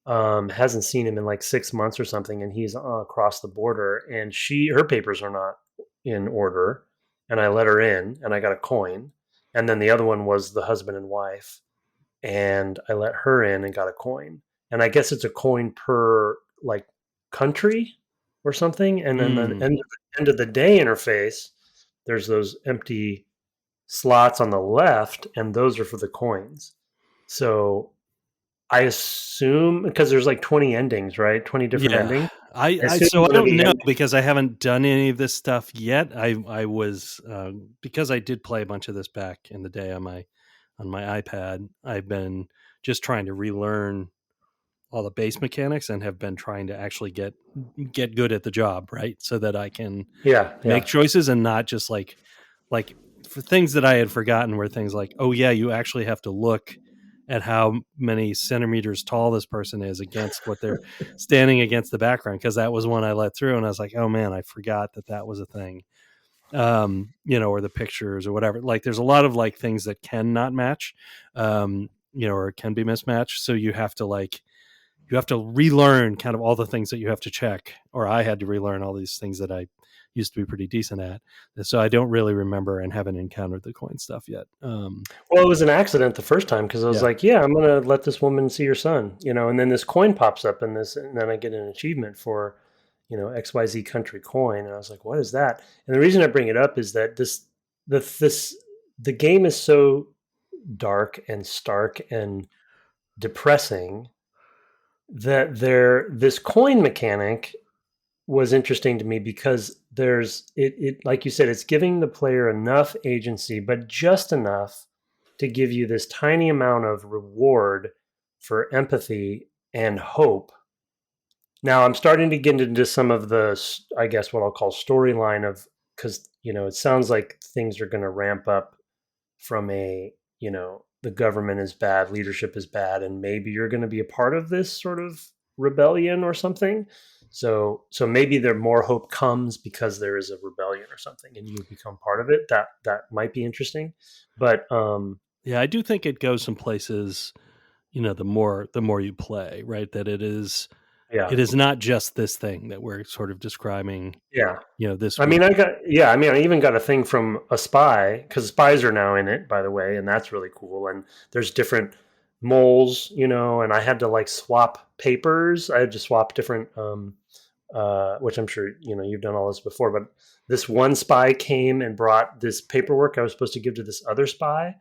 hasn't seen him in like 6 months or something, and he's across the border, and her papers are not in order, and I let her in, and I got a coin, and then the other one was the husband and wife, and I let her in and got a coin. And I guess it's a coin per like country or something. And then the Mm. end of the day interface, there's those empty slots on the left, and those are for the coins. So I assume because there's like 20 endings, right? 20 different Yeah. endings. I I assume so I one of don't the know end. because I haven't done any of this stuff yet. I was because I did play a bunch of this back in the day on my iPad. I've been just trying to relearn all the base mechanics and have been trying to actually get good at the job, right? So that I can Yeah, make yeah. choices and not just like for things that I had forgotten were things like, oh yeah, you actually have to look at how many centimeters tall this person is against what they're standing against the background, because that was one I let through and I was like, oh man, I forgot that that was a thing. Or the pictures or whatever. Like there's a lot of like things that cannot match, or can be mismatched. So you have to relearn kind of all the things that you have to check, or I had to relearn all these things that I used to be pretty decent at. So I don't really remember and haven't encountered the coin stuff yet. Well, it was an accident the first time because I was Yeah. like, "Yeah, I'm gonna let this woman see her son," and then this coin pops up in this, and then I get an achievement for, XYZ country coin, and I was like, "What is that?" And the reason I bring it up is that this the game is so dark and stark and depressing that this coin mechanic was interesting to me because it like you said, it's giving the player enough agency, but just enough to give you this tiny amount of reward for empathy and hope. Now I'm starting to get into some of the, I guess, what I'll call storyline of, because it sounds like things are going to ramp up from the government is bad, leadership is bad, and maybe you're going to be a part of this sort of rebellion or something. So maybe there more hope comes because there is a rebellion or something, and you become part of it. That might be interesting, but Yeah, I do think it goes some places, the more you play, right? That yeah, it is not just this thing that we're sort of describing, yeah. this I mean, I even got a thing from a spy because spies are now in it, by the way, and that's really cool. And there's different moles, and I had to like swap papers. I had to swap different, which I'm sure you've done all this before. But this one spy came and brought this paperwork I was supposed to give to this other spy,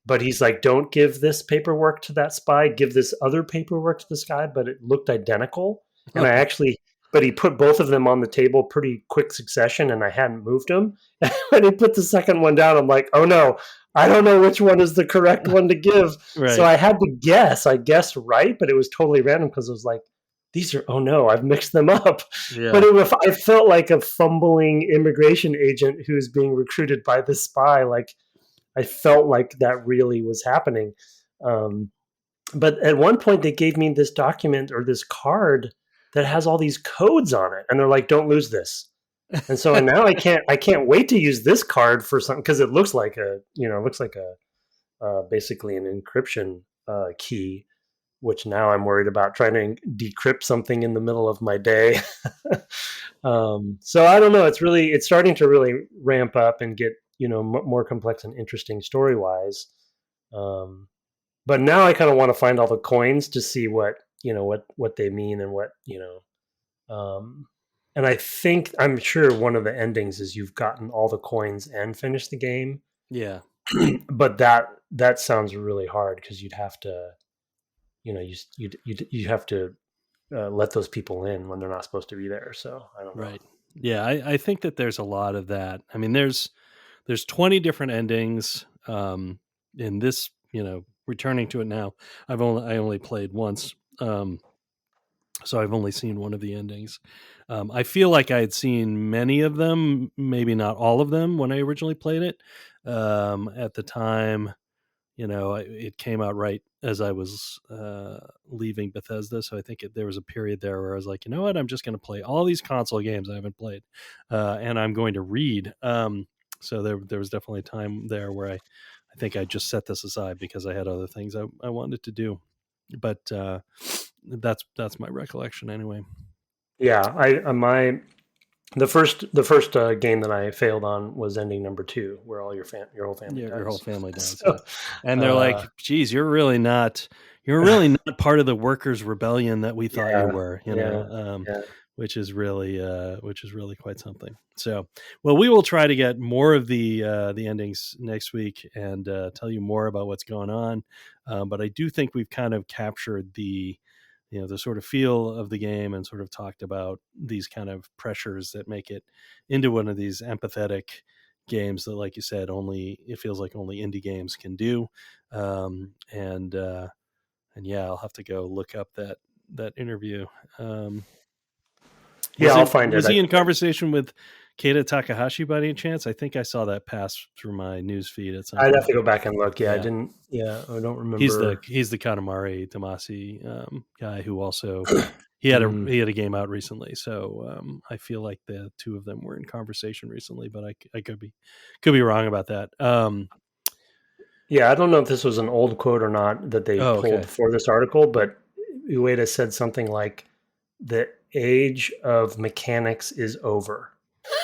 but he's like, don't give this paperwork to that spy, give this other paperwork to this guy. But it looked identical, and I okay, actually, but he put both of them on the table pretty quick succession, and I hadn't moved them. When he put the second one down, I'm like, oh no, I don't know which one is the correct one to give. So right, I had to guess. I guessed right, but it was totally random because it was like, these are, oh no, I've mixed them up. But yeah, I felt like a fumbling immigration agent who's being recruited by this spy. Like I felt like that really was happening. Um, but at one point, they gave me this document or this card that has all these codes on it, and they're like, "Don't lose this." And so and now I can't wait to use this card for something because it looks like a basically an encryption key, which now I'm worried about trying to decrypt something in the middle of my day. So I don't know. It's starting to really ramp up and get more complex and interesting story wise. Um, but now I kind of want to find all the coins to see what they mean and what and I'm sure one of the endings is you've gotten all the coins and finished the game. yeah, But that sounds really hard because you'd have to you have to let those people in when they're not supposed to be there. So I don't know. right, yeah. I think that there's a lot of that. I mean, there's 20 different endings. In this, returning to it now, I only played once. So I've only seen one of the endings. I feel like I had seen many of them, maybe not all of them, when I originally played it. At the time, it came out right as I was leaving Bethesda, so I think there was a period there where I was like, you know what, I'm just going to play all these console games I haven't played, and I'm going to read. So there was definitely a time there where I think I just set this aside because I had other things I wanted to do. But that's my recollection anyway. Yeah, I my The first game that I failed on was ending number 2, where all your whole family Your whole dies. family dies, So, yeah. And they're uh, like, "Geez, you're really not part of the workers' rebellion that we thought you yeah, were," yeah, yeah. which is really quite something. So, well, we will try to get more of the endings next week and tell you more about what's going on. But I do think we've kind of captured the sort of feel of the game and sort of talked about these kind of pressures that make it into one of these empathetic games that, like you said, only it feels like only indie games can do. Um, and yeah, I'll have to go look up that interview. Um, Yeah, was I'll it find it. was he in conversation with Keita Takahashi by any chance? I think I saw that pass through my news feed at some I'd have point. to go back and look. Yeah, I Yeah, didn't. Yeah, I don't he's the remember. he's the Katamari Damacy guy who also Mm. he had a game out recently. So I feel like the two of them were in conversation recently, but I could be wrong about that. Yeah, I don't know if this was an old quote or not that they Oh, pulled okay. for this article, but Ueda said something like, "The age of mechanics is over."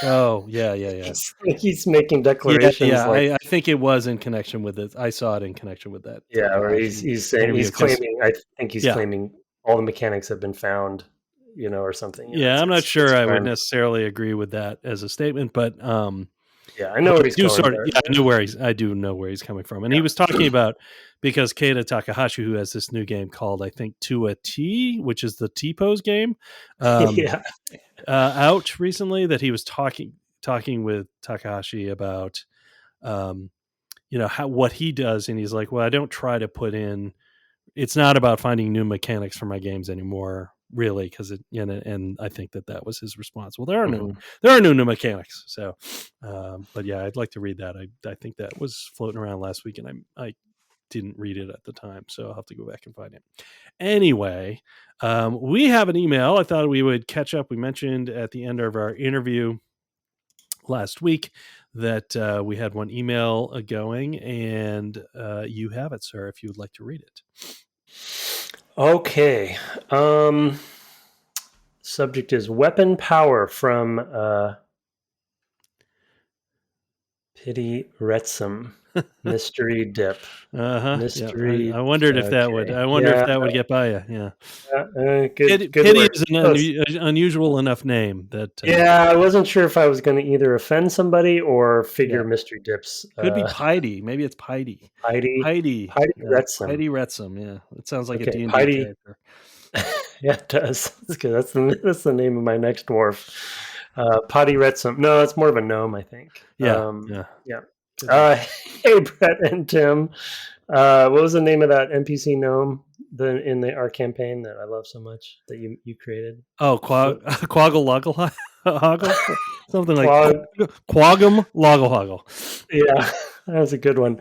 Oh, yeah, yeah, yeah. He's making Yeah, declarations yeah. like, I think it was in connection with it. I saw it in connection with that yeah, or Takahashi he's saying interview he's because claiming. I think he's yeah, claiming all the mechanics have been found, or something. yeah. I'm not It's sure I would time. necessarily agree with that as a statement, Yeah, I know but where I he's do going, sort of but yeah, I do know where he's coming from, and he was yeah, talking about because Keita Takahashi, who has this new game called I think To a T, which is the T pose game, um, yeah, out recently, that he was talking with Takahashi about how what he does, and he's like, well, I don't try to put in. It's not about finding new mechanics for my games anymore, really, because and I think that was his response. Well, mhm. there are new mechanics. So, but yeah, I'd like to read that. I think that was floating around last week, and I didn't read it at the time, so I'll have to go back and find it. Anyway, we have an email. I thought we would catch up. We mentioned at the end of our interview last week that we had one email going, and you have it, sir, if you would like to read it. Okay. Subject is weapon power from Pity Retsum. Mystery dip. Uh-huh. Yeah. Mystery. I wondered if that would. Okay. I wonder if Yeah. that would get by you. Yeah. Good. Good Pity work. is an Close. unusual enough name that Yeah, I wasn't sure if I was going to either offend somebody or yeah, figure mystery dips. could be Piety. Maybe it's Piety. Heidi. Piety. Heidi Yeah. Retsum. Piety Retsum. Yeah. It sounds like a Okay. D&D Heidi. character. Yeah, it does. That's good. That's the name of my next dwarf. Potty Retsum. No, it's more of a gnome, I think. Yeah. Yeah. Yeah. Could be. Hey, Brett and Tim. What was the name of that NPC gnome in our campaign that I love so much that you created? Oh, Quaggle Loggle Hoggle? Something like Quag. Quaggum Loggle Hoggle. Yeah, that was a good one.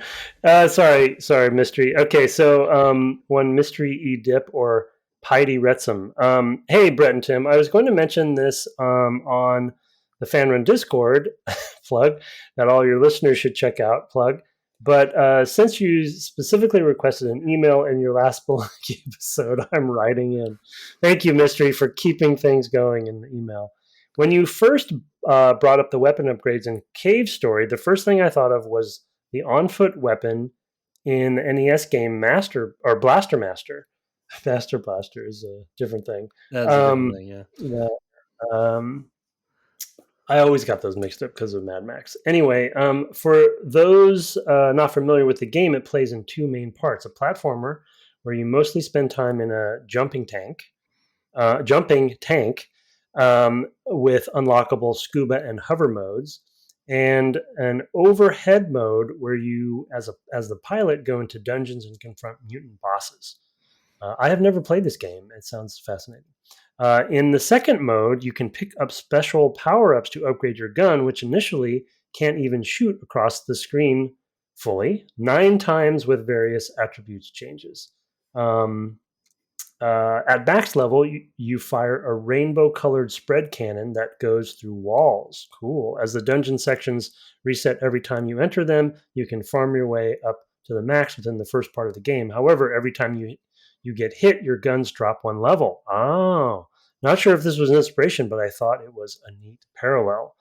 Sorry, mystery. Okay, so one mystery e dip or Piety Retsum. Hey, Brett and Tim, I was going to mention this on the FanRun Discord plug that all your listeners should check out. Plug. But since you specifically requested an email in your last Spelunky episode, I'm writing in. Thank you, Mystery, for keeping things going in the email. When you first brought up the weapon upgrades in Cave Story, the first thing I thought of was the on-foot weapon in the NES game Master or Blaster Master. Master Blaster is a different thing. That's a different Um, thing, yeah. yeah, um, I always got those mixed up because of Mad Max. Anyway, for those not familiar with the game, it plays in two main parts: a platformer where you mostly spend time in a jumping tank with unlockable scuba and hover modes, and an overhead mode where you, as the pilot, go into dungeons and confront mutant bosses. I have never played this game. It sounds fascinating. In the second mode, you can pick up special power ups to upgrade your gun, which initially can't even shoot across the screen fully, 9 times with various attributes changes. Um, at max level, you fire a rainbow colored spread cannon that goes through walls. Cool. As the dungeon sections reset every time you enter them, you can farm your way up to the max within the first part of the game. However, every time you get hit, your guns drop one level. Oh. Not sure if this was an inspiration, but I thought it was a neat parallel.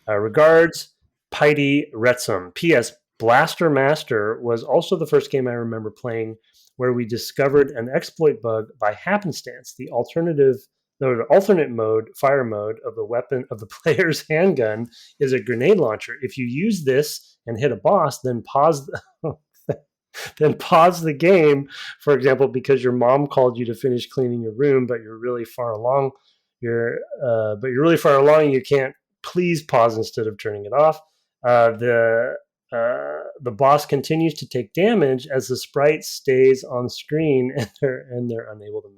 Regards, Piety Retsum. P.S. Blaster Master was also the first game I remember playing where we discovered an exploit bug by happenstance. The alternate mode, fire mode of the weapon of the player's handgun is a grenade launcher. If you use this and hit a boss, then pause the game, for example, because your mom called you to finish cleaning your room, but you're really far along. You can't. Please pause instead of turning it off. The boss continues to take damage as the sprite stays on screen and they're unable to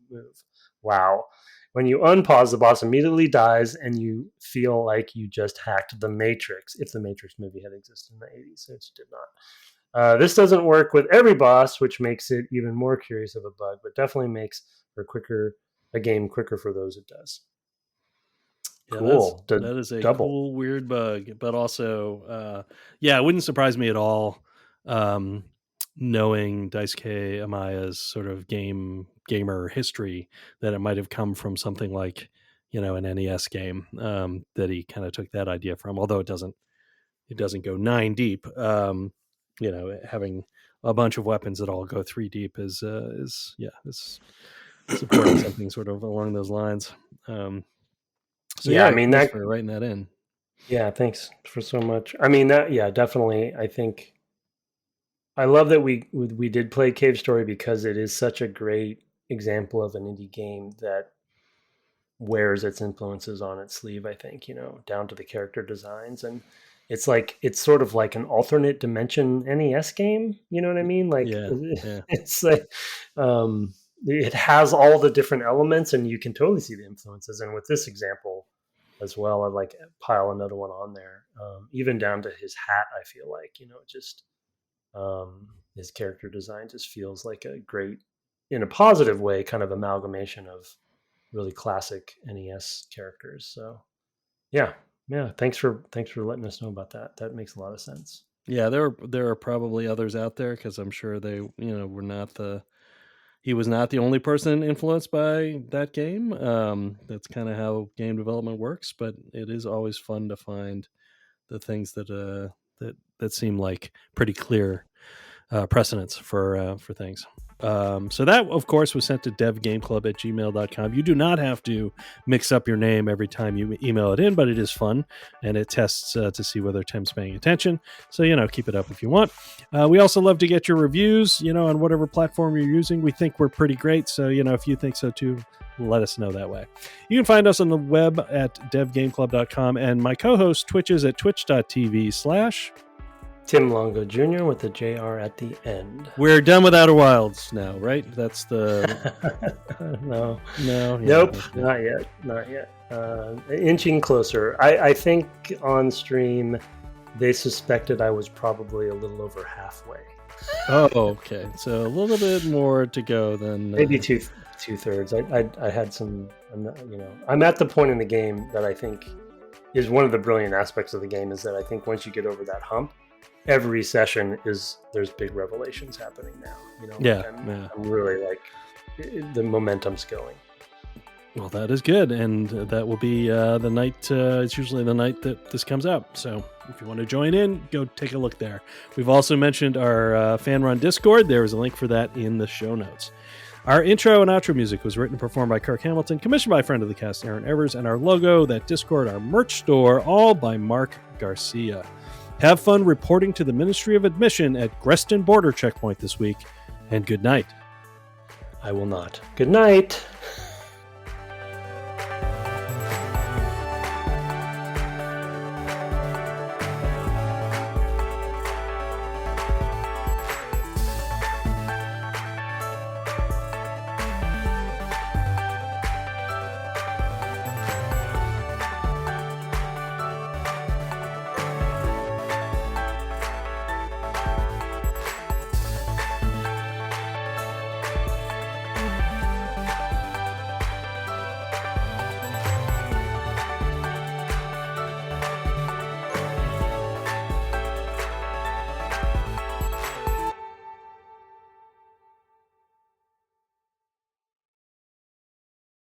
move. Wow. When you unpause, the boss immediately dies and you feel like you just hacked the Matrix, if the Matrix movie had existed in the 80s, which did not. This doesn't work with every boss, which makes it even more curious of a bug, but definitely makes for a game quicker for those it does. Yeah, cool. That is a cool, weird bug, but also, it wouldn't surprise me at all, knowing Daisuke Amaya's sort of gamer history, that it might have come from something like, an NES game, that he kind of took that idea from, although it doesn't go 9 deep. Having a bunch of weapons that all go 3 deep is supporting something sort of along those lines. So I mean, thanks for writing that in. Yeah, thanks for so much. I mean, definitely. I think I love that we did play Cave Story because it is such a great example of an indie game that wears its influences on its sleeve. I think, down to the character designs, and it's sort of like an alternate dimension NES game. You know what I mean? Like, it's like. It has all the different elements and you can totally see the influences. And with this example as well, I'd like pile another one on there. Even down to his hat, I feel like, just his character design just feels like a great, in a positive way, kind of amalgamation of really classic NES characters. So yeah. Thanks for letting us know about that. That makes a lot of sense. Yeah, there are probably others out there because I'm sure they, he was not the only person influenced by that game. That's kind of how game development works, but it is always fun to find the things that seem like pretty clear precedents for things. So that, of course, was sent to devgameclub@gmail.com. You do not have to mix up your name every time you email it in, but it is fun, and it tests to see whether Tim's paying attention. So, keep it up if you want. We also love to get your reviews, on whatever platform you're using. We think we're pretty great, so, if you think so too, let us know that way. You can find us on the web at devgameclub.com, and my co-host Twitch is at twitch.tv/ Tim Longo Jr. with the JR at the end. We're done with Outer Wilds now, right? That's the... No. Nope. Yeah. Not yet. Inching closer. I think on stream, they suspected I was probably a little over halfway. Oh, okay. So a little bit more to go than... Maybe two-thirds. I had some... I'm at the point in the game that I think is one of the brilliant aspects of the game, is that I think once you get over that hump, every session there's big revelations happening now. I'm really the momentum's going. Well, that is good, and that will be the night. It's usually the night that this comes out. So if you want to join in, go take a look there. We've also mentioned our fan run Discord. There is a link for that in the show notes. Our intro and outro music was written and performed by Kirk Hamilton, commissioned by a friend of the cast, Aaron Evers, and our logo, that Discord, our merch store, all by Mark Garcia. Have fun reporting to the Ministry of Admission at Greston Border Checkpoint this week, and good night. I will not. Good night.